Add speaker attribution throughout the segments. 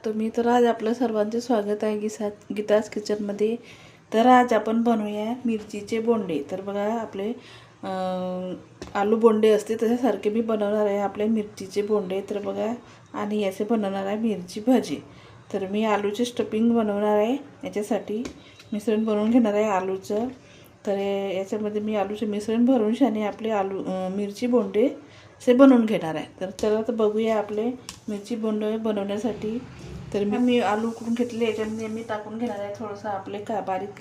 Speaker 1: बघतो मी. तर आज आपलं सर्वांचे स्वागत आहे गीताज किचनमध्ये. तर आज आपण बनवूया मिरचीचे बोंडे. तर बघा आपले आलू बोंडे असते तशासारखे मी बनवणार आहे आपले मिरचीचे बोंडे. तर बघा, आणि याचे बनवणार आहे मिरची भजी. तर मी आलूचे स्टफिंग बनवणार आहे. याच्यासाठी मिश्रण बनवून घेणार आहे आलूचं. तर याच्यामध्ये मी आलूचे मिश्रण भरून आणि आपले मिरची बोंडे असे बनवून घेणार आहे. तर चला तर बघूया आपले मिरची बोंडे बनवण्यासाठी. तर मी आलू उकडून घेतले. याच्यामध्ये मी टाकून घेणार आहे थोडंसं आपले बारीक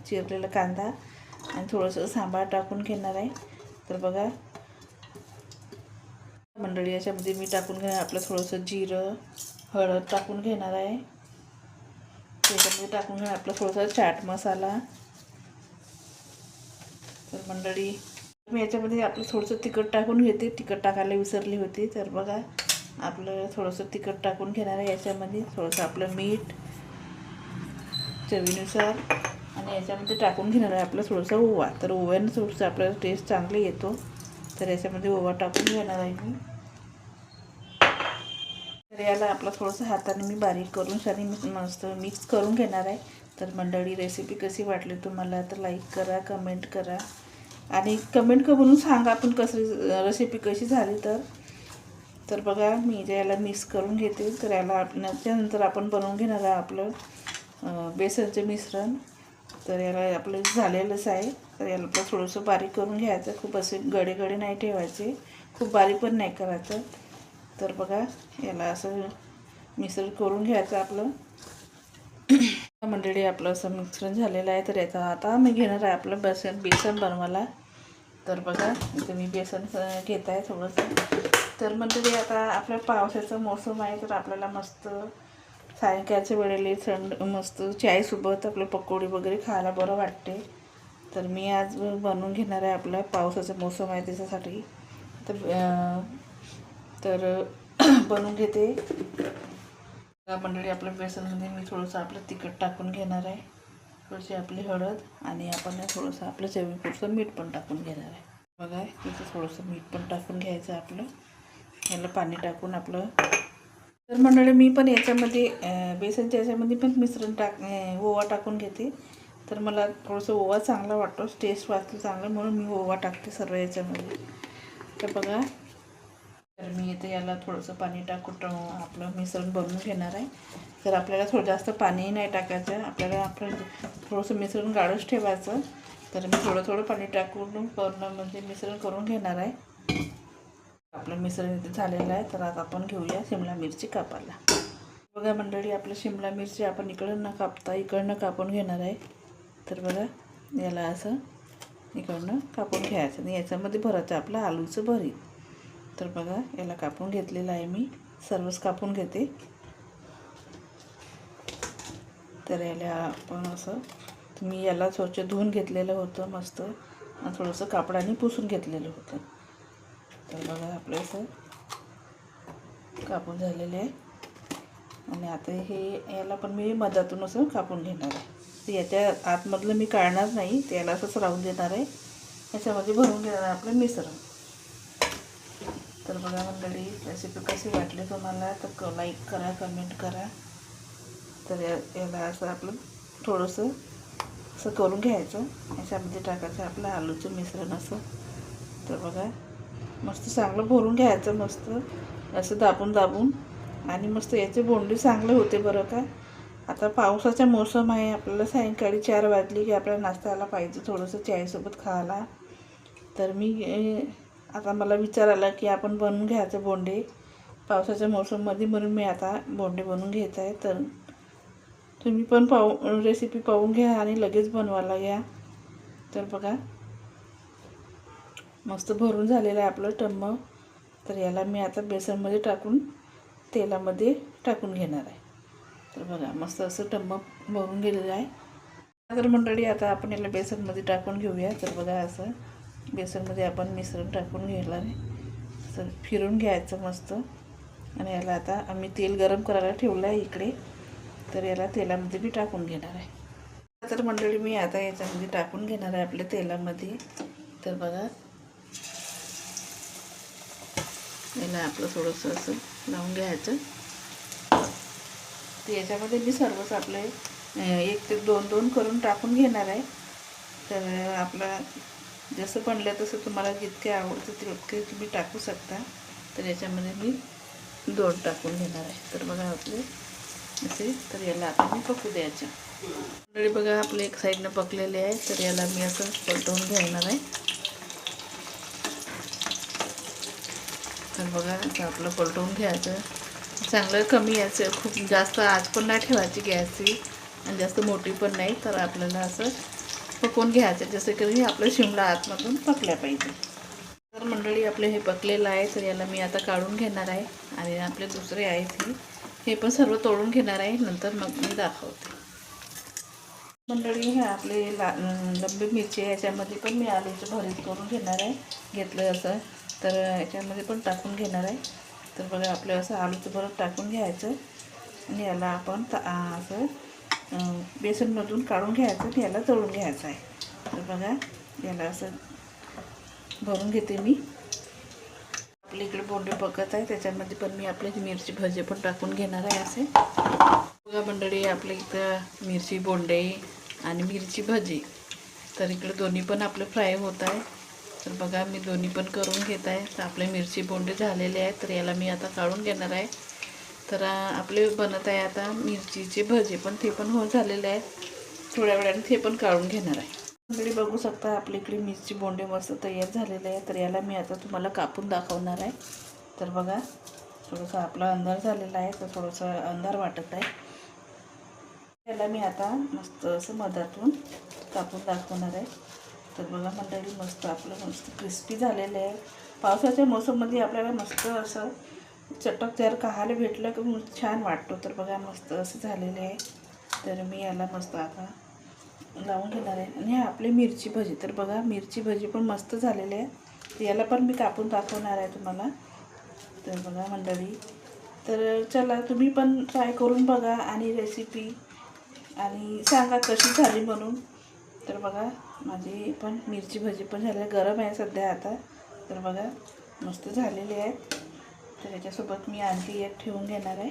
Speaker 1: चिरलेला कांदा आणि थोडंसं सांबार टाकून घेणार आहे. तर बघा मंडळी, याच्यामध्ये मी टाकून घेणार आपलं थोडंसं जिरं, हळद टाकून घेणार आहे. त्याच्यामध्ये टाकून घेणार आपलं थोडंसं चाट मसाला. तर मंडळी मी याच्यामध्ये आपलं थोडंसं तिखट टाकून घेते. तिखट टाकायला विसरली होती. तर बघा आपलं थोडंसं तिखट टाकून घेणार आहे. याच्यामध्ये थोडंसं आपलं मीठ चवीनुसार आणि याच्यामध्ये टाकून घेणार आहे आपलं थोडंसं ओवा. तर ओव्यानं थोडंसं आपल्याला टेस्ट चांगले येतो. तर याच्यामध्ये ओवा टाकून घेणार आहे मी. तर याला आपलं थोडंसं हाताने मी बारीक करून आणि मस्त मिक्स करून घेणार आहे. तर मंडळी, रेसिपी कशी वाटली तुम्हाला तर लाईक करा, कमेंट करा आणि कमेंट करून सांगा आपण रेसिपी कशी झाली. तर बघा मी याला मिक्स करून घेते. तर याला त्यानंतर आपण बनवून घेणार आहे आपलं बेसनचे मिश्रण. तर याला आपलं झालेलंच आहे. तर याला आपलं थोडंसं बारीक करून घ्यायचं. खूप असे गडे नाही ठेवायचे, खूप बारीक पण नाही करायचं. तर बघा याला असं मिश्रण करून घ्यायचं आपलं. मंडळी आपलं असं मिश्रण झालेलं आहे. तर याचा आता मी घेणार आहे आपलं बेसन बनवायला. तर बघा इथे मी बेसन घेत आहे थोडंसं. तर मंडळी आता आपल्या पावसाचा मोसम आहे. तर आपल्याला मस्त सायंकाळच्या वेळेला मस्त चायसोबत आपलं पकोडी वगैरे खायला बरं वाटते. तर मी आज बनवून घेणार आहे. आपला पावसाचा मोसम आहे त्याच्यासाठी. तर बनवून घेते. मंडळी आपल्या बेसनमध्ये मी थोडंसं आपलं तिखट टाकून घेणार आहे, थोडीशी आपली हळद आणि आपण थोडंसं आपलं चवीपुरतं मीठ पण टाकून घेणार आहे. बघा इथे थोडंसं मीठ पण टाकून घ्यायचं आपलं. याला पाणी टाकून आपलं. तर मंडळी मी पण याच्यामध्ये बेसनच्या याच्यामध्ये पण मिश्रण ओवा टाकून घेते. तर मला थोडंसं ओवा चांगला वाटतो, टेस्ट वाटतो चांगलं, म्हणून मी ओवा टाकते सर्व याच्यामध्ये. तर बघा, तर मी इथे याला थोडंसं पाणी टाकून आपलं मिश्रण बनवून घेणार आहे. तर आपल्याला थोडं जास्त पाणीही नाही टाकायचं. आपलं थोडंसं मिश्रण गाढच ठेवायचं. तर मी थोडं पाणी टाकून म्हणजे मिश्रण करून घेणार आहे. आपलं मिश्रण इथे झालेलं आहे. तर आता आपण घेऊया शिमला मिरची कापायला. बघा मंडळी, आपलं शिमला मिरची आपण इकडं कापून घेणार आहे. तर बघा याला असं इकडनं कापून घ्यायचं आणि याच्यामध्ये भरायचं आपलं आलूचं भरीत. तर बघा याला कापून घेतलेलं आहे मी. सर्वच कापून घेते. तर याला आपण असं मी याला स्वच्छ धुवून घेतलेलं होतं मस्त आणि थोडंसं कापडाने पुसून घेतलेलं होतं. तर बघा आपलं असं कापून झालेले आहे. आणि आता याला पण मी मधातून असं कापून घेणार आहे. तर याच्या आतमधलं मी काढणार नाही, त्याला असंच राहून देणार आहे. याच्यामध्ये भरून घेणार आहे आपलं मिश्रण. तर बघा मंडळी, रेसिपी कशी वाटली तुम्हाला तर लाईक करा, कमेंट करा. तर याला असं आपलं थोडंसं असं करून घ्यायचं. याच्यामध्ये टाकायचं आपलं आलूचं मिश्रण असं. तर बघा मस्त चांगलं भरून घ्यायचं, मस्त असं दाबून आणि मस्त याचे बोंडे चांगले होते बरं का. आता पावसाचा मोसम आहे. आपल्याला सायंकाळी 4 वाजली की आपल्याला नाश्त्याला पाहिजे थोडंसं चायसोबत खायला. तर आता मला विचार आला की आपण बनवून घ्यायचं बोंडे पावसाच्या मोसममध्ये, म्हणून मी आता बोंडे बनवून घेत आहे. तर तुम्ही पण रेसिपी पाहून घ्या आणि लगेच बनवायला घ्या. तर बघा मस्त भरून झालेलं आहे आपलं टम्म. तर याला मी आता बेसनमध्ये टाकून तेलामध्ये टाकून घेणार आहे. तर बघा मस्त असं टम्म भरून गेलेलं आहे. तर मंडळी आता आपण याला बेसनमध्ये टाकून घेऊया. तर बघा असं बेसनमध्ये आपण मिश्रण टाकून घेणार आहे. असं फिरून घ्यायचं मस्त. आणि याला आता आम्ही तेल गरम करायला ठेवलं आहे इकडे. तर याला तेलामध्ये मी टाकून घेणार आहे. तर मंडळी मी आता याच्यामध्ये टाकून घेणार आहे आपल्या तेलामध्ये. तर बघा याला आपलं थोडंसं असं लावून घ्यायचं. तर याच्यामध्ये मी सर्वच आपले 1 ते 2 करून टाकून घेणार आहे. तर आपला जसं बनलं तसं तुम्हाला जितके आवडतं तितके तुम्ही टाकू शकता. तर याच्यामध्ये मी 2 टाकून घेणार आहे. तर बघा आपले असे, तर याला आता मी पकू द्यायचं. ऑलरेडी बघा आपले एक साईडनं पकलेले आहे. तर याला मी असं पलटवून घेणार आहे. तर बघा असं आपलं पलटवून घ्यायचं. चांगलं कमी याचं, खूप जास्त आच पण नाही ठेवायची गॅसची आणि जास्त मोठी पण नाही. तर आपल्याला असं पकवून घ्यायचं जसं की आपलं शिमला आतमधून पकल्या पाहिजे. तर मंडळी आपले हे पकलेलं आहे. तर याला मी आता काढून घेणार आहे आणि आपले दुसरे आहेत हे पण सर्व तोडून घेणार आहे. नंतर मग मी दाखवते. मंडळी हे आपले लंबी मिरची आहे, याच्यामध्ये पण मी आलूचं भरीत करून घेतलं असं. तर याच्यामध्ये पण टाकून घेणार आहे. तर बघा आपलं असं आलूचं भरीत टाकून घ्यायचं आणि याला आपण असं बेसनमधून काढून घ्यायचं आणि याला तळून घ्यायचं आहे. तर बघा याला असं भरून घेते मी. आपल्या इकडे बोंडे पकत आहे, त्याच्यामध्ये पण मी आपले मिरची भजे पण टाकून घेणार आहे असे. बघा मंडळी आपल्या इथं मिरची बोंडे आणि मिरची भजी, तर इकडे दोन्ही पण आपले फ्राय होत आहे. तर बघा मी दोन्ही पण करून घेत आहे. तर आपले मिरची बोंडे झालेले आहेत. तर याला मी आता काढून घेणार आहे. तर आपले बनत आहे आता मिरचीचे भजे, पण ते पण झालेले आहेत. थोड्या वेळाने ते पण काढून घेणार आहे. मंडळी बघू शकता आपल्या इकडे मिरची बोंडे मस्त तयार झालेले आहे. तर याला मी आता तुम्हाला कापून दाखवणार आहे. तर बघा थोडंसं आपला अंधार झालेला आहे, तर थोडंसं अंधार वाटत आहे. याला मी आता मस्त असं मधातून कापून दाखवणार आहे. तर बघा मंडळी मस्त आपलं मस्त क्रिस्पी झालेलं आहे. पावसाच्या मोसममध्ये आपल्याला मस्त असं चटकदार खायला भेटलं की छान वाटतो. तर बघा मस्त असं झालेले आहे. तर मी याला मस्त आता लावून घेणार आहे. आणि आपली मिरची भजी, तर बघा मिरची भजी पण मस्त झालेली आहे. याला पण मी कापून दाखवणार आहे तुम्हाला. तर बघा मंडळी, तर चला तुम्ही पण ट्राय करून बघा आणि रेसिपी आणि सांगा कशी झाली म्हणून. तर बघा माझी पण मिरची भजी पण झाली, गरम आहे सध्या आता. तर बघा मस्त झालेली आहेत. तर याच्यासोबत मी आणखी एक ठेवून घेणार आहे.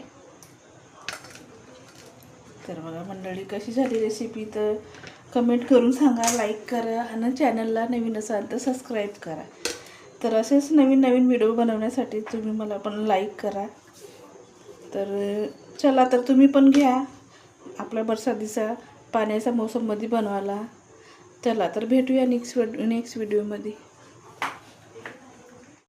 Speaker 1: तर बघा मंडळी कशी झाली रेसिपी, तर कमेंट करून सांगा, लाईक करा आणि चॅनलला नवीन असाल तर सबस्क्राईब करा. तर असेच नवीन नवीन व्हिडिओ बनवण्यासाठी तुम्ही मला पण लाईक करा. तर चला, तर तुम्ही पण घ्या आपल्या बरसातीचा पाण्याच्या मोसममध्ये बनवायला. चला तर भेटूया नेक्स्ट व्हिडिओमध्ये.